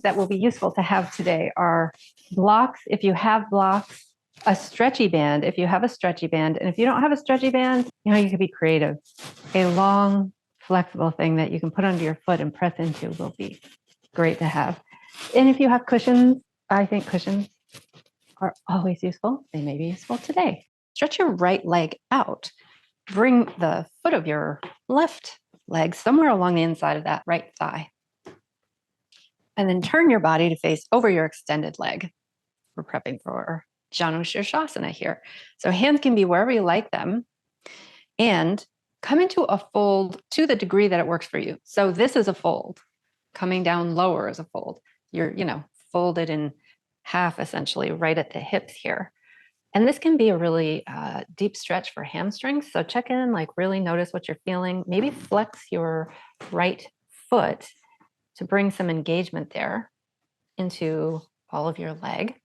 that will be useful to have today are blocks, if you have blocks, a stretchy band, if you have a stretchy band, and if you don't have a stretchy band, you could be creative. A long, flexible thing that you can put under your foot and press into will be great to have. And if you have cushions, I think cushions are always useful. They may be useful today. Stretch your right leg out. Bring the foot of your left leg somewhere along the inside of that right thigh. And then turn your body to face over your extended leg. We're prepping for Janu Shirshasana here. So hands can be wherever you like them. And come into a fold to the degree that it works for you. So this is a fold. Coming down lower is a fold. You're, folded in half essentially right at the hips here. And this can be a really deep stretch for hamstrings. So check in, really notice what you're feeling. Maybe flex your right foot to bring some engagement there into all of your leg.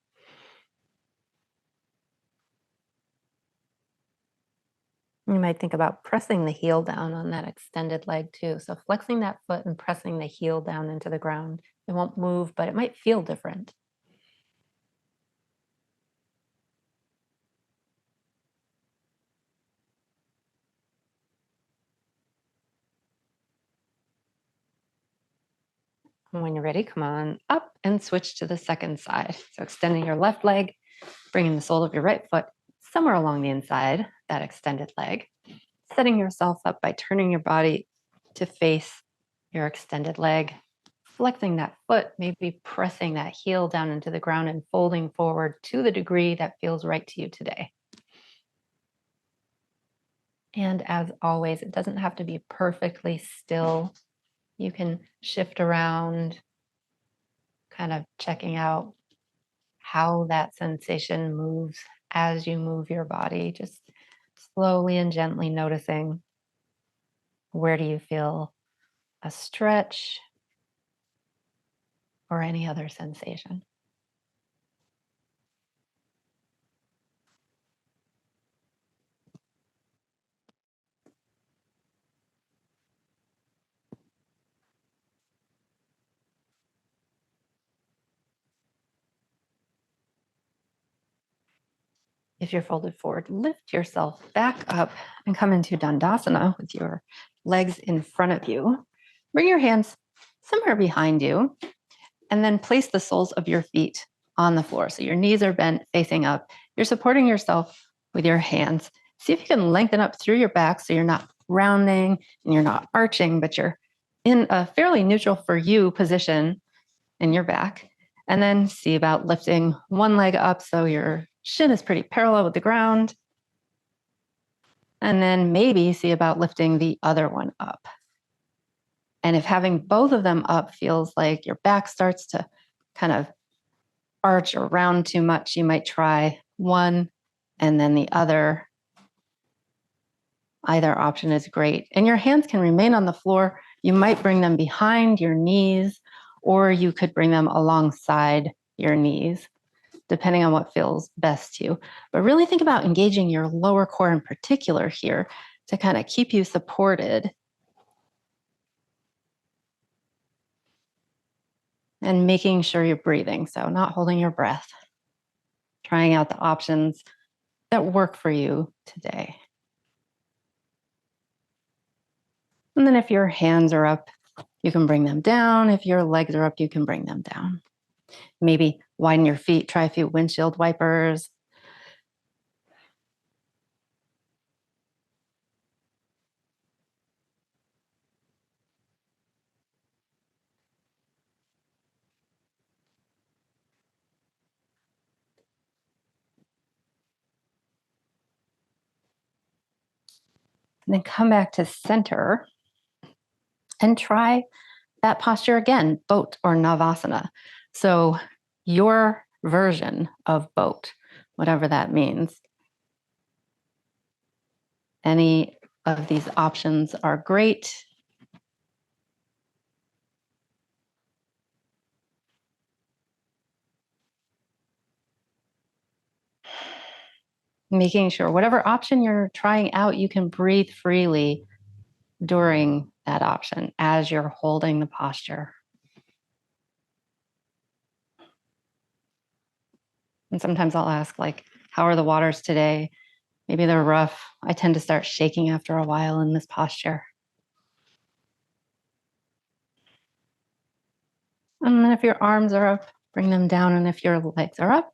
You might think about pressing the heel down on that extended leg too. So flexing that foot and pressing the heel down into the ground. It won't move, but it might feel different. And when you're ready, come on up and switch to the second side. So extending your left leg, bringing the sole of your right foot somewhere along the inside, that extended leg. Setting yourself up by turning your body to face your extended leg, flexing that foot, maybe pressing that heel down into the ground and folding forward to the degree that feels right to you today. And as always, it doesn't have to be perfectly still. You can shift around, kind of checking out how that sensation moves as you move your body, just slowly and gently noticing, where do you feel a stretch or any other sensation. If you're folded forward, lift yourself back up and come into Dandasana with your legs in front of you. Bring your hands somewhere behind you, and then place the soles of your feet on the floor. So your knees are bent, facing up. You're supporting yourself with your hands. See if you can lengthen up through your back so you're not rounding and you're not arching, but you're in a fairly neutral for you position in your back. And then see about lifting one leg up so your shin is pretty parallel with the ground. And then maybe see about lifting the other one up. And if having both of them up feels like your back starts to kind of arch or round too much, you might try one and then the other. Either option is great. And your hands can remain on the floor. You might bring them behind your knees, or you could bring them alongside your knees, depending on what feels best to you. But really think about engaging your lower core in particular here to kind of keep you supported. And making sure you're breathing, so not holding your breath. Trying out the options that work for you today. And then if your hands are up, you can bring them down. If your legs are up, you can bring them down. Maybe widen your feet, try a few windshield wipers. And then come back to center and try that posture again, boat or navasana. So your version of boat, whatever that means. Any of these options are great. Making sure whatever option you're trying out, you can breathe freely during that option as you're holding the posture. And sometimes I'll ask, like, how are the waters today? Maybe they're rough. I tend to start shaking after a while in this posture. And then if your arms are up, bring them down. And if your legs are up,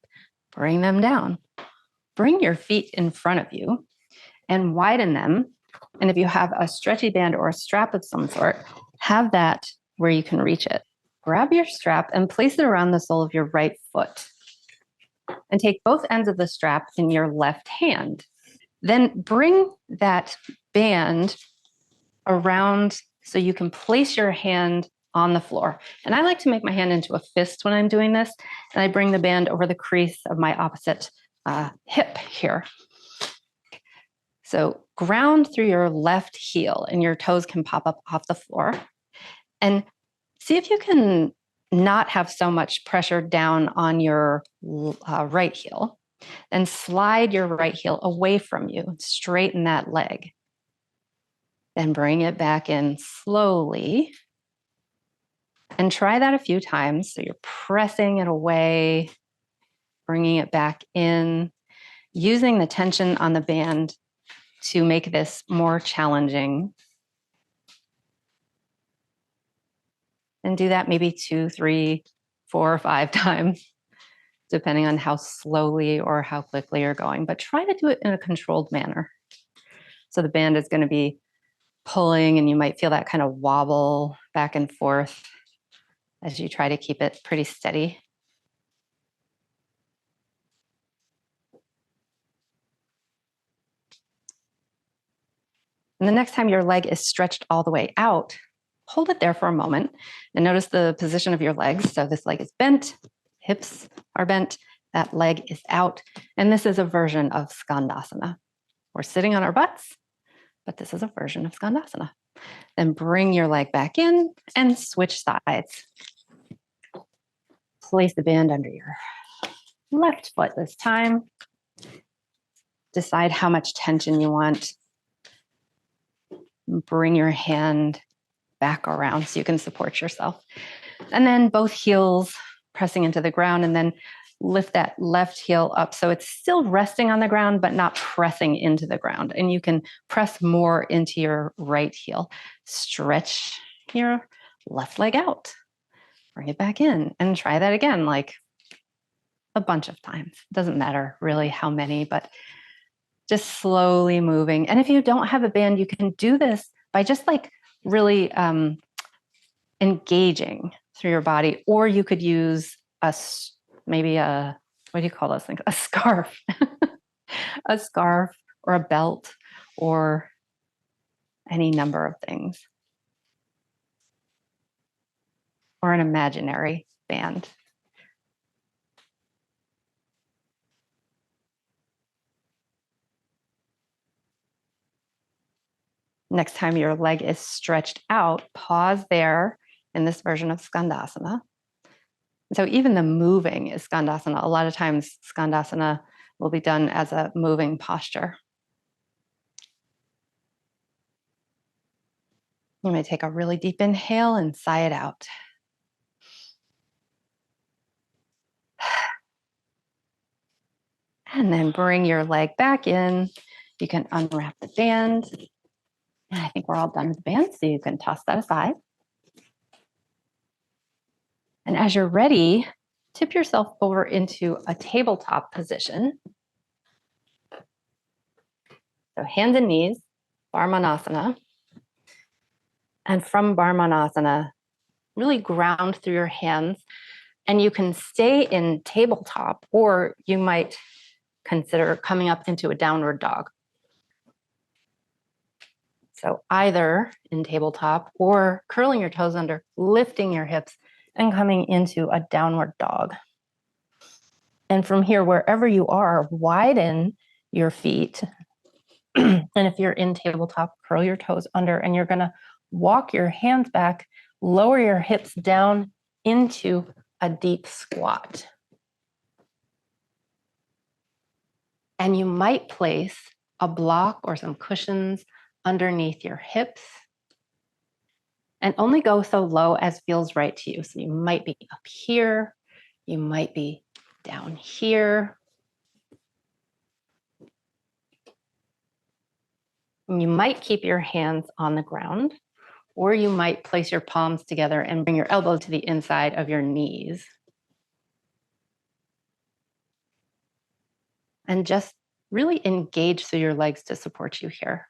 bring them down. Bring your feet in front of you and widen them. And if you have a stretchy band or a strap of some sort, have that where you can reach it. Grab your strap and place it around the sole of your right foot. And take both ends of the strap in your left hand. Then bring that band around so you can place your hand on the floor. And I like to make my hand into a fist when I'm doing this. And I bring the band over the crease of my opposite hip here. So ground through your left heel and your toes can pop up off the floor. And see if you can not have so much pressure down on your right heel. And slide your right heel away from you. Straighten that leg. Then bring it back in slowly. And try that a few times. So you're pressing it away, bringing it back in, using the tension on the band to make this more challenging. And do that maybe 2, 3, 4, or 5 times, depending on how slowly or how quickly you're going. But try to do it in a controlled manner. So the band is going to be pulling, and you might feel that kind of wobble back and forth as you try to keep it pretty steady. And the next time your leg is stretched all the way out, hold it there for a moment and notice the position of your legs. So this leg is bent, hips are bent, that leg is out. And this is a version of Skandasana. We're sitting on our butts, but this is a version of Skandasana. Then bring your leg back in and switch sides. Place the band under your left foot this time. Decide how much tension you want. Bring your hand back around so you can support yourself. And then both heels pressing into the ground, and then lift that left heel up so it's still resting on the ground, but not pressing into the ground. And you can press more into your right heel. Stretch your left leg out. Bring it back in and try that again, like a bunch of times. It doesn't matter really how many, but just slowly moving. And if you don't have a band, you can do this by just like really engaging through your body, or you could use maybe a, what do you call those things? A scarf, a scarf or a belt or any number of things, or an imaginary band. Next time your leg is stretched out, pause there in this version of Skandasana. So even the moving is Skandasana. A lot of times Skandasana will be done as a moving posture. You may take a really deep inhale and sigh it out. And then bring your leg back in. You can unwrap the band. And I think we're all done with the band, so you can toss that aside. And as you're ready, tip yourself over into a tabletop position. So hands and knees, Varmanasana. And from Varmanasana, really ground through your hands. And you can stay in tabletop, or you might consider coming up into a downward dog. So either in tabletop or curling your toes under, lifting your hips and coming into a downward dog. And from here, wherever you are, widen your feet. And if you're in tabletop, curl your toes under, and you're going to walk your hands back, lower your hips down into a deep squat. And you might place a block or some cushions underneath your hips, and only go so low as feels right to you. So you might be up here, you might be down here. And you might keep your hands on the ground, or you might place your palms together and bring your elbow to the inside of your knees. And just really engage through your legs to support you here.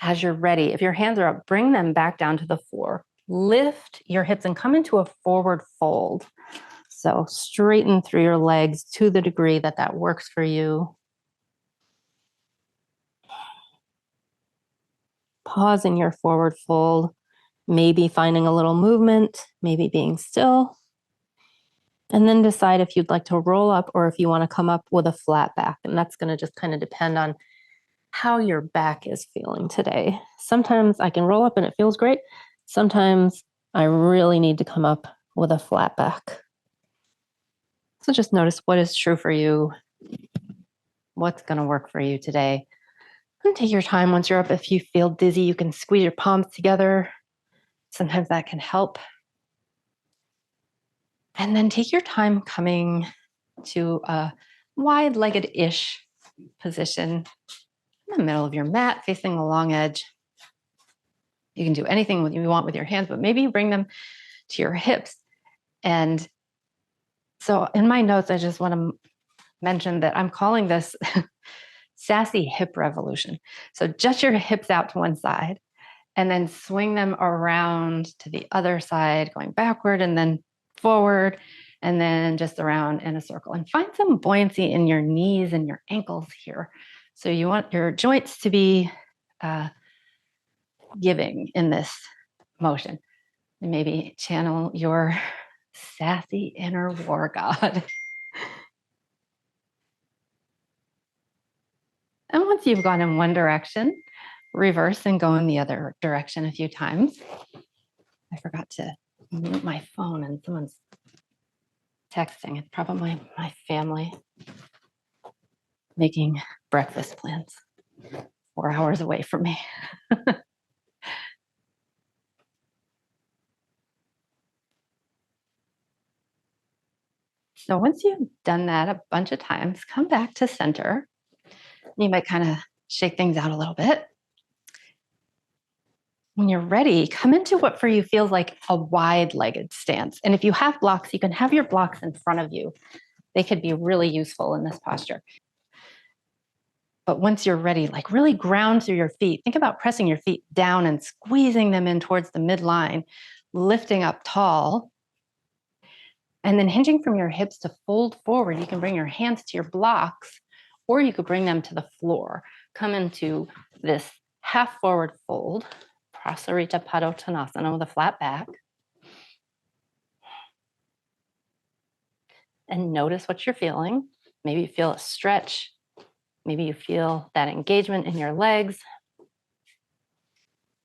As you're ready, if your hands are up, bring them back down to the floor. Lift your hips and come into a forward fold. So straighten through your legs to the degree that that works for you. Pause in your forward fold, maybe finding a little movement, maybe being still. And then decide if you'd like to roll up or if you want to come up with a flat back. And that's going to just kind of depend on how your back is feeling today. Sometimes I can roll up and it feels great. Sometimes I really need to come up with a flat back. So just notice what is true for you, what's going to work for you today. And take your time once you're up. If you feel dizzy, you can squeeze your palms together. Sometimes that can help. And then take your time coming to a wide-legged-ish position in the middle of your mat, facing the long edge. You can do anything you want with your hands, but maybe you bring them to your hips. And so in my notes, I just want to mention that I'm calling this sassy hip revolution. So just your hips out to one side and then swing them around to the other side, going backward and then forward, and then just around in a circle. And find some buoyancy in your knees and your ankles here. So you want your joints to be giving in this motion. And maybe channel your sassy inner war god. And once you've gone in one direction, reverse and go in the other direction a few times. I forgot to mute my phone and someone's texting. It's probably my family making breakfast plans 4 hours away from me. So once you've done that a bunch of times, come back to center. You might kind of shake things out a little bit. When you're ready, come into what for you feels like a wide-legged stance. And if you have blocks, you can have your blocks in front of you. They could be really useful in this posture. But once you're ready, like really ground through your feet. Think about pressing your feet down and squeezing them in towards the midline, lifting up tall. And then hinging from your hips to fold forward. You can bring your hands to your blocks, or you could bring them to the floor. Come into this half forward fold, Prasarita Padottanasana with a flat back. And notice what you're feeling. Maybe you feel a stretch. Maybe you feel that engagement in your legs.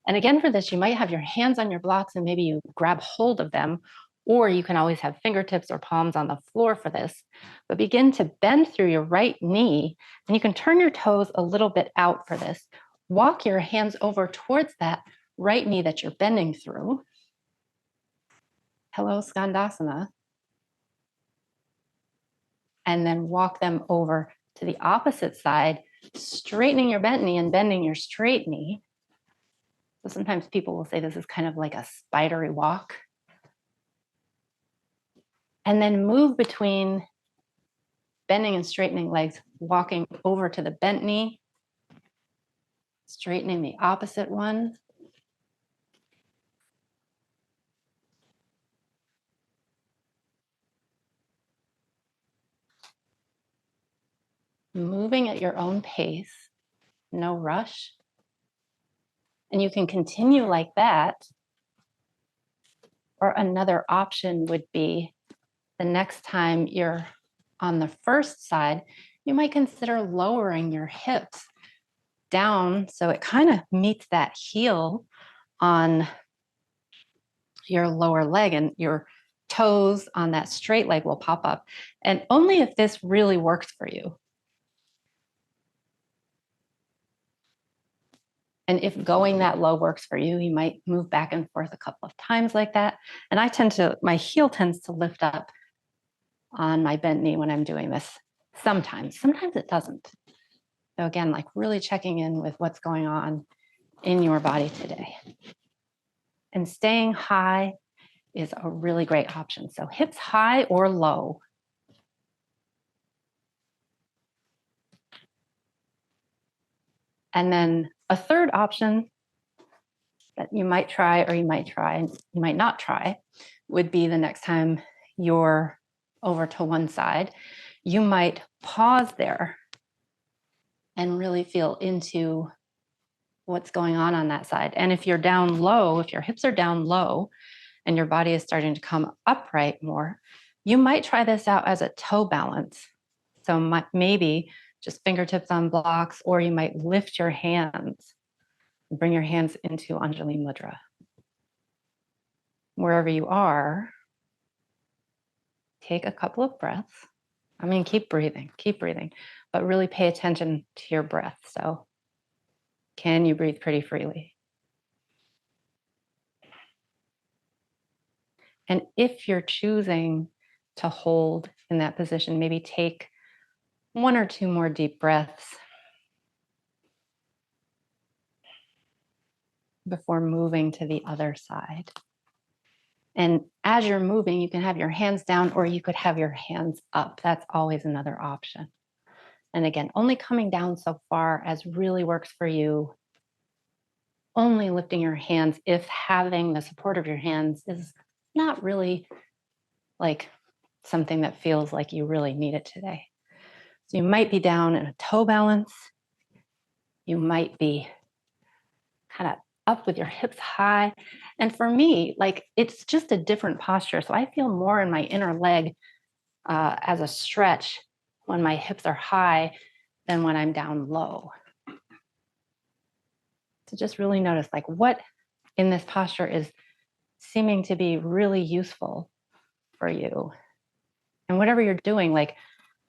And again, for this, you might have your hands on your blocks and maybe you grab hold of them, or you can always have fingertips or palms on the floor for this. But begin to bend through your right knee, and you can turn your toes a little bit out for this. Walk your hands over towards that right knee that you're bending through. Hello, Skandasana. And then walk them over to the opposite side, straightening your bent knee and bending your straight knee. So sometimes people will say this is kind of like a spidery walk. And then move between bending and straightening legs, walking over to the bent knee, straightening the opposite one. Moving at your own pace, no rush. And you can continue like that. Or another option would be the next time you're on the first side, you might consider lowering your hips down so it kind of meets that heel on your lower leg, and your toes on that straight leg will pop up. And only if this really works for you. And if going that low works for you, you might move back and forth a couple of times like that. And my heel tends to lift up on my bent knee when I'm doing this. Sometimes it doesn't. So again, like really checking in with what's going on in your body today. And staying high is a really great option. So hips high or low. And then a third option that you might try, or you might not try, would be the next time you're over to one side, you might pause there and really feel into what's going on that side. And if you're down low, if your hips are down low and your body is starting to come upright more, you might try this out as a toe balance. So maybe just fingertips on blocks, or you might lift your hands, bring your hands into Anjali Mudra. Wherever you are, take a couple of breaths. I mean, keep breathing, but really pay attention to your breath. So can you breathe pretty freely? And if you're choosing to hold in that position, maybe take 1 or 2 more deep breaths before moving to the other side. And as you're moving, you can have your hands down, or you could have your hands up. That's always another option. And again, only coming down so far as really works for you. Only lifting your hands if having the support of your hands is not really like something that feels like you really need it today. So you might be down in a toe balance. You might be kind of up with your hips high. And for me, like, it's just a different posture. So I feel more in my inner leg as a stretch when my hips are high than when I'm down low. So just really notice, like, what in this posture is seeming to be really useful for you. And whatever you're doing, like,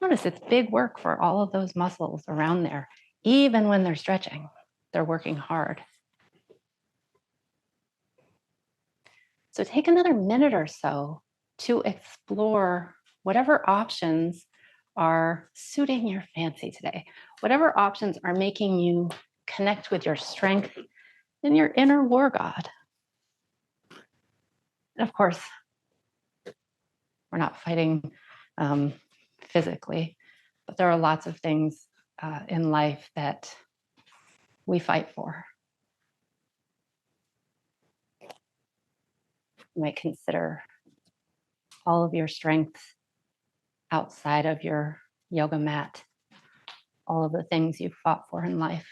notice it's big work for all of those muscles around there. Even when they're stretching, they're working hard. So take another minute or so to explore whatever options are suiting your fancy today, whatever options are making you connect with your strength and your inner war god. And of course, we're not fighting physically, but there are lots of things in life that we fight for. You might consider all of your strengths outside of your yoga mat, all of the things you've fought for in life.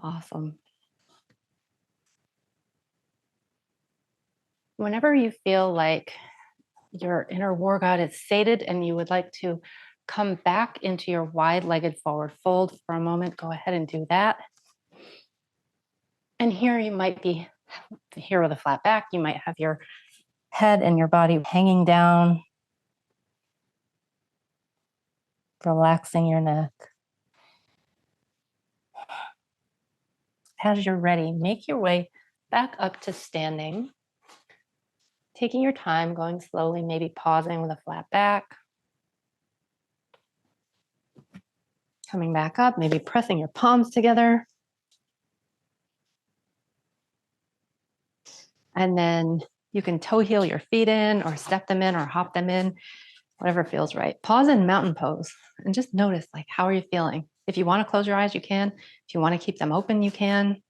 Awesome. Whenever you feel like your inner war god is sated and you would like to come back into your wide-legged forward fold for a moment, go ahead and do that. And here you might be here with a flat back. You might have your head and your body hanging down, relaxing your neck. As you're ready, make your way back up to standing. Taking your time, going slowly, maybe pausing with a flat back. Coming back up, maybe pressing your palms together. And then you can toe heel your feet in, or step them in, or hop them in, whatever feels right. Pause in mountain pose and just notice, like, how are you feeling? If you want to close your eyes, you can. If you want to keep them open, you can.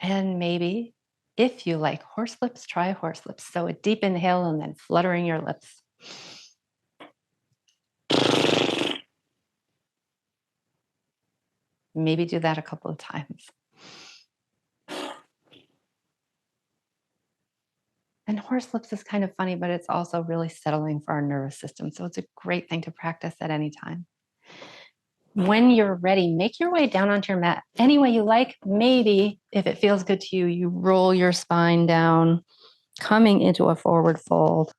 And maybe if you like horse lips, try horse lips. So a deep inhale and then fluttering your lips. Maybe do that a couple of times. And horse lips is kind of funny, but it's also really settling for our nervous system. So it's a great thing to practice at any time. When you're ready, make your way down onto your mat any way you like. Maybe if it feels good to you, you roll your spine down, coming into a forward fold.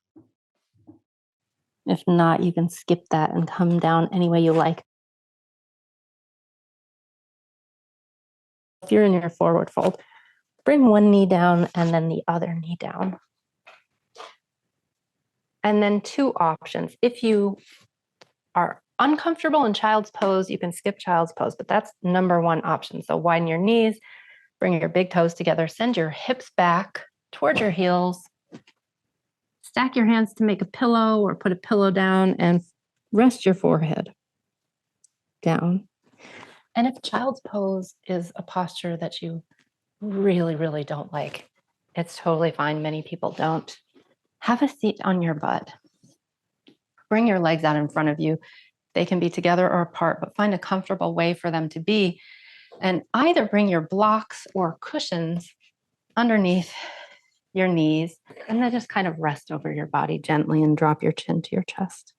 If not, you can skip that and come down any way you like. If you're in your forward fold, bring one knee down and then the other knee down. And then two options. If you are uncomfortable in child's pose, you can skip child's pose, but that's number one option. So widen your knees, bring your big toes together, send your hips back towards your heels, stack your hands to make a pillow or put a pillow down and rest your forehead down. And if child's pose is a posture that you really, really don't like, it's totally fine. Many people don't. Have a seat on your butt. Bring your legs out in front of you. They can be together or apart, but find a comfortable way for them to be. And either bring your blocks or cushions underneath your knees, and then just kind of rest over your body gently and drop your chin to your chest.